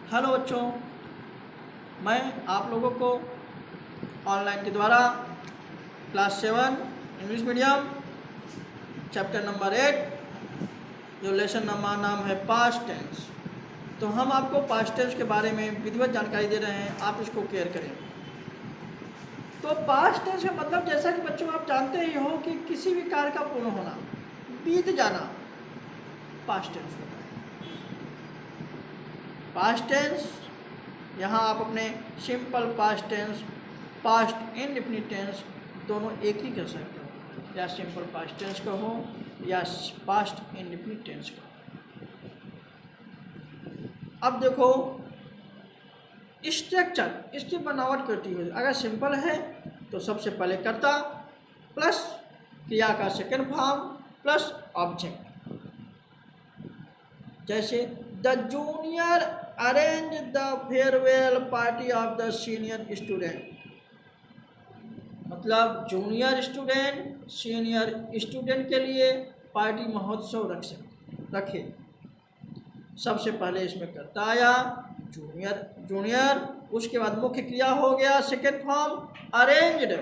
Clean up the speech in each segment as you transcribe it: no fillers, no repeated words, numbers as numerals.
Hello बच्चों, मैं आप लोगों को ऑनलाइन के द्वारा class 7 English medium chapter number 8 जो लेसन नंबर नाम है पास्ट टेंस। तो हम आपको पास्ट टेंस के बारे में विधिवत जानकारी दे रहे हैं, आप इसको केयर करें। तो पास्ट टेंस का मतलब जैसा कि बच्चों आप जानते ही हो कि किसी भी कार्य का पूर्ण होना, बीत जाना पास्ट टेंस होता है। पास्ट टेंस यहाँ आप अपने simple past tense, past indefinite tense दोनों एक ही कह सकते हो, या सिंपल पास्ट टेंस कहो या पास्ट इंडेफिनिट टेंस कहो। अब देखो स्ट्रक्चर, इसकी बनावट करती हुई अगर सिंपल है तो सबसे पहले कर्ता प्लस क्रिया का सेकंड फॉर्म प्लस ऑब्जेक्ट। जैसे the junior arrange the farewell party of the senior student, मतलब जूनियर स्टूडेंट सीनियर स्टूडेंट के लिए पार्टी महोत्सव रखे। सबसे पहले इसमें कर्ता आया जूनियर, उसके बाद मुख्य क्रिया हो गया सेकेंड फॉर्म अरेंज्ड,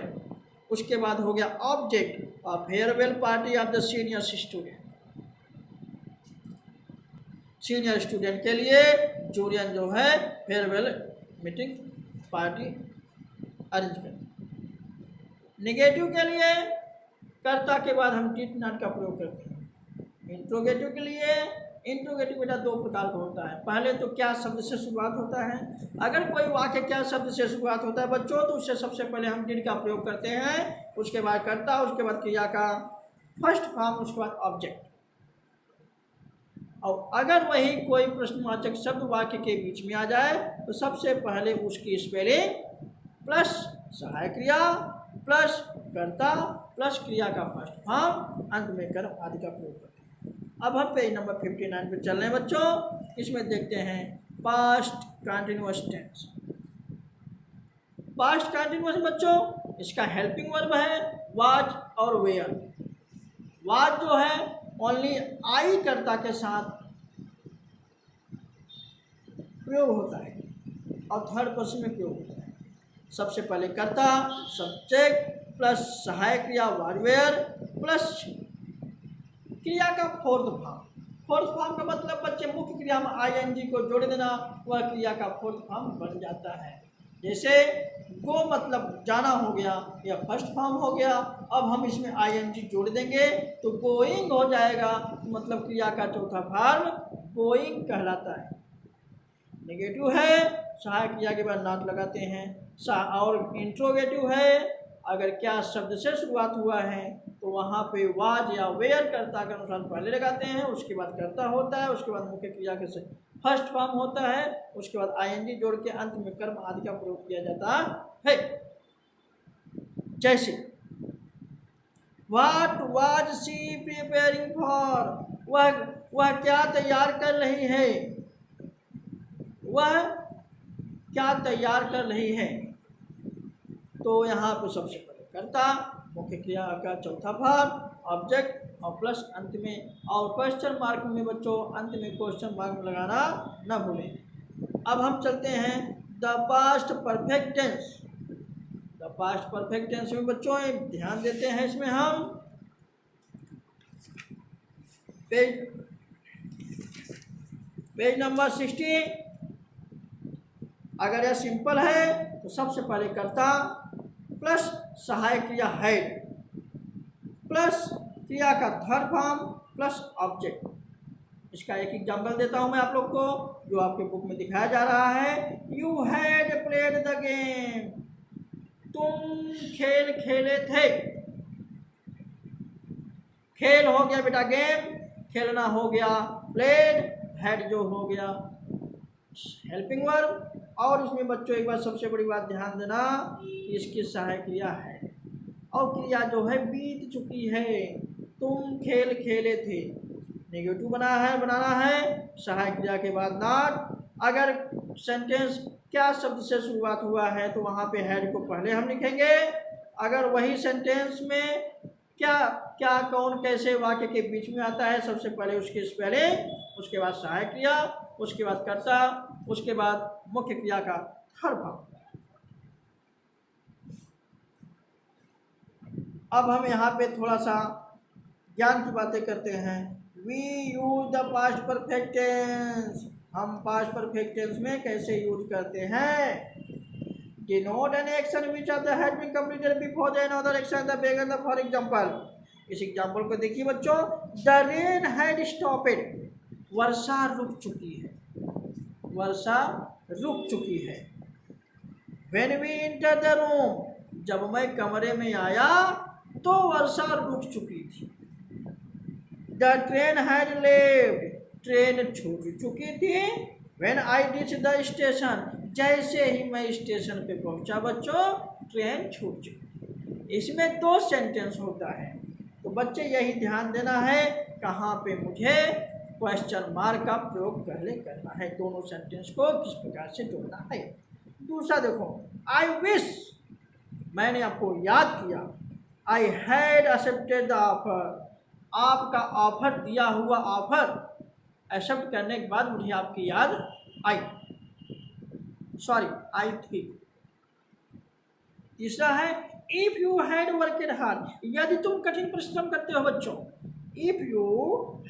उसके बाद हो गया object of farewell party of the senior student. Senior student के लिए जूनियर जो है फेयरवेल मीटिंग पार्टी अरेंज करते हैं। नेगेटिव के लिए कर्ता के बाद हम डिड नॉट का प्रयोग करते हैं। इंट्रोगेटिव के लिए इंट्रोगेटिव बेटा दो प्रकार का होता है। पहले तो क्या शब्द से शुरुआत होता है। अगर कोई वाक्य क्या शब्द से शुरुआत होता है बच्चों, तो उससे सबसे पहले हम डिड का प्रयोग करते हैं, उसके बाद कर्ता, उसके बाद क्रिया का फर्स्ट फॉर्म, उसके बाद ऑब्जेक्ट। और अगर वही कोई प्रश्नवाचक शब्द वाक्य के बीच में आ जाए तो सबसे पहले उसकी स्पेलिंग प्लस सहायक क्रिया प्लस कर्ता प्लस क्रिया का फर्स्ट फॉर्म, अंत में कर्म आदि का प्रयोग करते हैं। अब हम पेज नंबर 59 पे चल रहे हैं बच्चों। इसमें देखते हैं past continuous tense. Past continuous बच्चों, इसका हेल्पिंग वर्ब है वाज और वेयर। वाज जो है ओनली आई कर्ता के साथ प्रयोग होता है और थर्ड पर्सन में प्रयोग होता है। सबसे पहले कर्ता सब्जेक्ट प्लस सहायक क्रिया वारवेयर प्लस क्रिया का फोर्थ फॉर्म। फोर्थ फॉर्म का मतलब बच्चे मुख्य क्रिया में आईएनजी को जोड़ देना, वह क्रिया का फोर्थ फॉर्म बन जाता है। जैसे गो मतलब जाना हो गया, यह फर्स्ट फॉर्म हो गया। अब हम इसमें आईएनजी जोड़ देंगे तो गोइंग हो जाएगा, मतलब क्रिया का चौथा फॉर्म गोइंग कहलाता है। नेगेटिव है सहायक क्रिया के बाद नॉट लगाते हैं। और इंट्रोगेटिव है अगर क्या शब्द से शुरुआत हुआ है तो वहाँ पे वाज या वेयर कर्ता के अनुसार पहले लगाते हैं, उसके बाद कर्ता होता है, उसके बाद मुख्य क्रिया के फर्स्ट फॉर्म होता है, उसके बाद आईएनजी जोड़ के अंत में कर्म आदि का प्रयोग किया जाता है। जैसे what was she preparing for, वह क्या तैयार कर रही है, वह क्या तैयार कर रही है। तो यहाँ पे सबसे पहले कर्ता, मुख्य क्रिया का चौथा फॉर्म, ऑब्जेक्ट और प्लस अंत में, और क्वेश्चन मार्क में बच्चों अंत में क्वेश्चन मार्क लगाना ना भूलें। अब हम चलते हैं the past perfect tense. The past perfect tense में बच्चों ध्यान देते हैं, इसमें हम पेज नंबर 60। अगर यह सिंपल है तो सबसे पहले कर्ता प्लस सहायक क्रिया हेड प्लस क्रिया का थर्ड फॉर्म प्लस ऑब्जेक्ट। इसका एक एग्जाम्पल देता हूं मैं आप लोग को, जो आपके बुक में दिखाया जा रहा है। You had played the game, तुम खेल खेले थे। खेल हो गया बेटा गेम, खेलना हो गया प्लेड, हेड जो हो गया हेल्पिंग वर्ब। और इसमें बच्चों एक बार सबसे बड़ी बात ध्यान देना कि इसकी सहायक क्रिया है और क्रिया जो है बीत चुकी है। तुम खेल खेले थे, नेगेटिव बनाना है सहायक क्रिया के बाद नॉट। अगर सेंटेंस क्या शब्द से शुरुआत हुआ है तो वहाँ पे हेड को पहले हम लिखेंगे। अगर वही सेंटेंस में क्या क्या कौन कैसे वाक्य के बीच में आता है, सबसे पहले उसकी स्पेलिंग, उसके बाद सहायक क्रिया, उसके बाद कर्ता, उसके बाद मुख्य क्रिया का थर्ड भाग। अब हम यहाँ पे थोड़ा सा ज्ञान की बातें करते हैं। We use the past perfect tense. हम पास्ट परफेक्ट टेंस में कैसे यूज करते हैं? Denote an action which has been completed before the another action the begin. For example, इस एग्जांपल को देखिए बच्चों। The rain had stopped. वर्षा रुक चुकी है, वर्षा रुक चुकी है। When we enter the room. जब मैं कमरे में आया तो वर्षा रुक चुकी थी। The train had left. Train छूट चुकी थी। When I reach the station. जैसे ही मैं स्टेशन पे पहुंचा बच्चों, ट्रेन छूट चुकी। इसमें दो सेंटेंस होता है, तो बच्चे यही ध्यान देना है कहाँ पे मुझे क्वेश्चन मार्क का प्रयोग पहले करना है, दोनों सेंटेंस को किस प्रकार से जोड़ना है। दूसरा देखो, आई विश। मैंने आपको याद किया। I had accepted the offer. आपका ऑफर, दिया हुआ ऑफर एक्सेप्ट करने के बाद मुझे आपकी याद आई, सॉरी आई थी। तीसरा है if you had worked hard. यदि तुम कठिन परिश्रम करते हो बच्चों, if you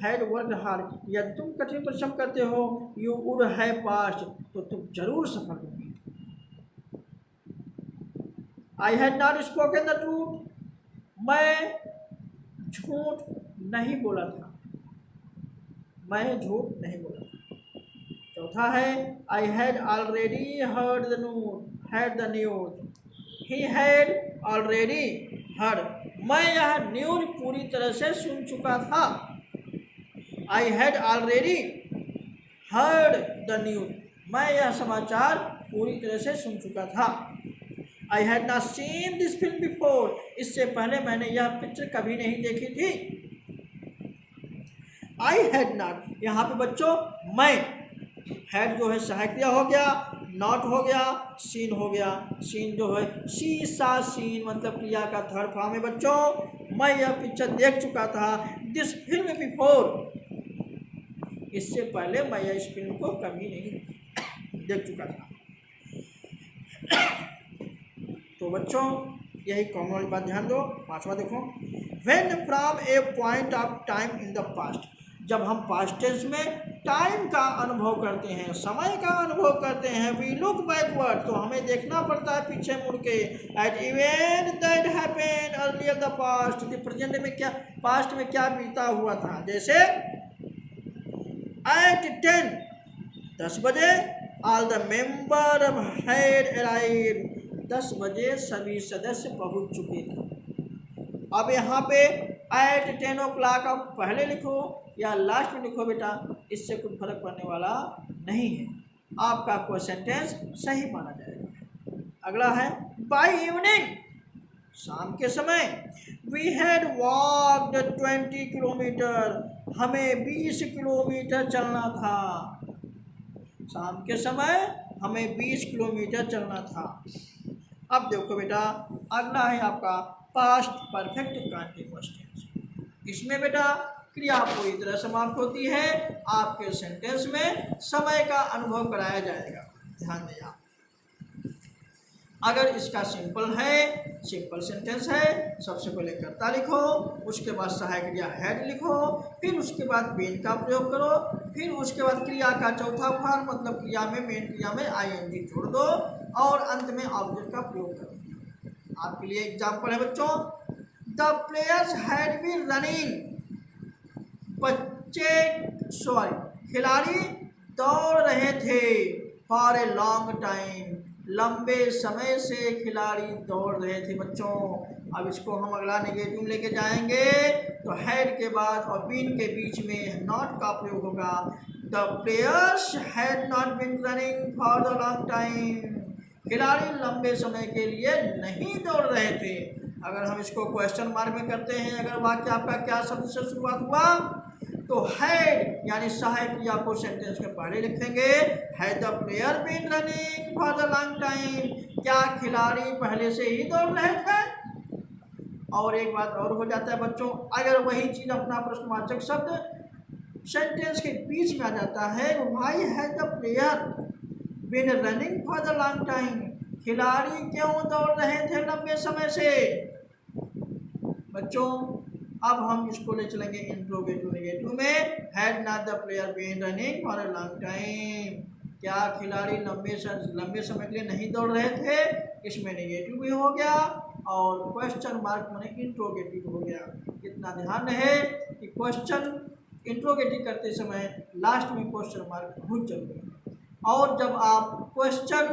had worked hard, यदि तुम कठिन परिश्रम करते हो, यू वुड हैव पास्ड, तो तुम जरूर सफल होगे। I had not spoken the truth. मैं झूठ नहीं बोला था, मैं झूठ नहीं बोला था। चौथा है I had already heard the news, had the news. He had already heard. मैं यह न्यूज पूरी तरह से सुन चुका था। I had already heard the news. मैं यह समाचार पूरी तरह से सुन चुका था। I had not seen this film before. इससे पहले मैंने यह पिक्चर कभी नहीं देखी थी। आई हैड नॉट, यहाँ पे बच्चों मैं, हैड जो है सहायक क्रिया हो गया, नॉट हो गया, सीन हो गया। सीन जो है सी सा सीन मतलब क्रिया का थर्ड फॉर्म है बच्चों। मैं यह पिक्चर देख चुका था। दिस फिल्म बिफोर, इससे पहले मैं इस फिल्म को कभी नहीं देख चुका था। तो बच्चों यही कॉमन वाली बात ध्यान दो। पांचवा देखो, when from A point of time in the past. जब हम पास्ट टेंस में टाइम का अनुभव करते हैं, समय का अनुभव करते हैं, वी लुक बैकवर्ड, तो हमें देखना पड़ता है पीछे मुड़ के। At event that happened earlier the past, present में क्या, पास्ट में क्या बीता हुआ था। जैसे एट 10 बजे all the member had arrived. 10 बजे सभी सदस्य पहुंच चुके थे। अब यहाँ पे एट 10 o'clock आप पहले लिखो या लास्ट में लिखो बेटा, इससे कुछ फर्क पड़ने वाला नहीं है। आपका कोई सेंटेंस सही माना जाएगा। अगला है बाय इवनिंग, शाम के समय। We had walked 20 kilometre. हमें 20 किलोमीटर चलना था। शाम के समय हमें 20 किलोमीटर चलना था। अब देखो बेटा, अगला है आपका पास्ट परफेक्ट कंटीन्यूअस टेंस। इसमें बेटा क्रिया पूरी तरह समाप्त होती है, आपके सेंटेंस में समय का अनुभव कराया जाएगा। ध्यान दें आप। अगर इसका सिंपल है, सिंपल सेंटेंस है, सबसे पहले कर्ता लिखो, उसके बाद सहायक क्रिया हैड लिखो, फिर उसके बाद बीन का प्रयोग करो, फिर उसके बाद क्रिया का चौथा फॉर्म मतलब क्रिया में मेन क्रिया में आईएनजी जोड़ दो और अंत में ऑब्जेक्ट का प्रयोग करो। आपके लिए एग्जाम्पल है बच्चों, the players had been running. खिलाड़ी दौड़ रहे थे फॉर ए लॉन्ग टाइम। लंबे समय से खिलाड़ी दौड़ रहे थे बच्चों। अब इसको हम अगला नेगेटिव लेके जाएंगे, तो हैड के बाद और बीन के बीच में नॉट का प्रयोग होगा। The players had not been running for the long time. खिलाड़ी लंबे समय के लिए नहीं दौड़ रहे थे। अगर हम इसको क्वेश्चन मार्क में करते हैं, अगर वाक्य आपका क्या शब्द से शुरुआत हुआ, तो हैड यानी सहायक क्रिया को सेंटेंस में पहले लिखेंगे। Had the player been running for the long time. क्या खिलाड़ी पहले से ही दौड़ रहे थे। और एक बात और हो जाता है बच्चों, अगर वही चीज अपना प्रश्नवाचक शब्द सेंटेंस के बीच में आ जाता है, why has the player, been running for the long time, खिलाड़ी क्यों दौड़ रहे थे लंबे समय से। बच्चों अब हम इसको ले चलेंगे इंट्रोगेटिव नेगेटिव में। Had not the player been running for a long time, क्या खिलाड़ी लंबे समय के लिए नहीं दौड़ रहे थे, इसमें नेगेटिव भी हो गया और क्वेश्चन मार्क माने इंट्रोगेटिव हो गया। इतना ध्यान रहे कि क्वेश्चन इंट्रोगेटिव करते समय लास्ट में क्वेश्चन मार्क बहुत जरूरी है। और जब आप क्वेश्चन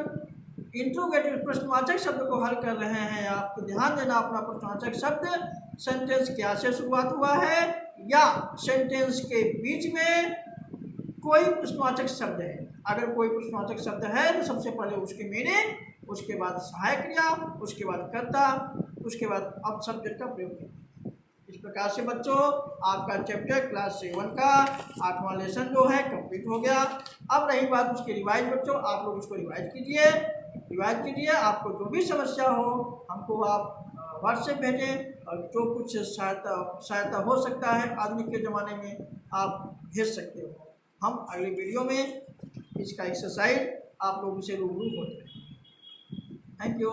इंट्रोगेटिव प्रश्नवाचक शब्द को हल कर रहे हैं, आपको ध्यान देना अपना प्रश्नवाचक शब्द सेंटेंस क्या से शुरुआत हुआ है या सेंटेंस के बीच में कोई प्रश्नवाचक शब्द है। अगर कोई प्रश्नवाचक शब्द है तो सबसे पहले उसकी मीनिंग, उसके बाद सहायक क्रिया, उसके बाद कर्ता, उसके बाद अब सब्जेक्ट का प्रयोग करें। इस प्रकार से बच्चों आपका चैप्टर क्लास 7 का 8वां लेसन जो है कंप्लीट हो गया। अब रही बात उसकी रिवाइज, बच्चों आप लोग उसको रिवाइज कीजिए। आपको जो भी समस्या हो हमको आप व्हाट्सएप भेजें और जो कुछ सहायता हो सकता है आधुनिक के ज़माने में आप भेज सकते हो। हम अगले वीडियो में इसका एक्सरसाइज आप लोगों से रूबरू होते हैं। Thank you.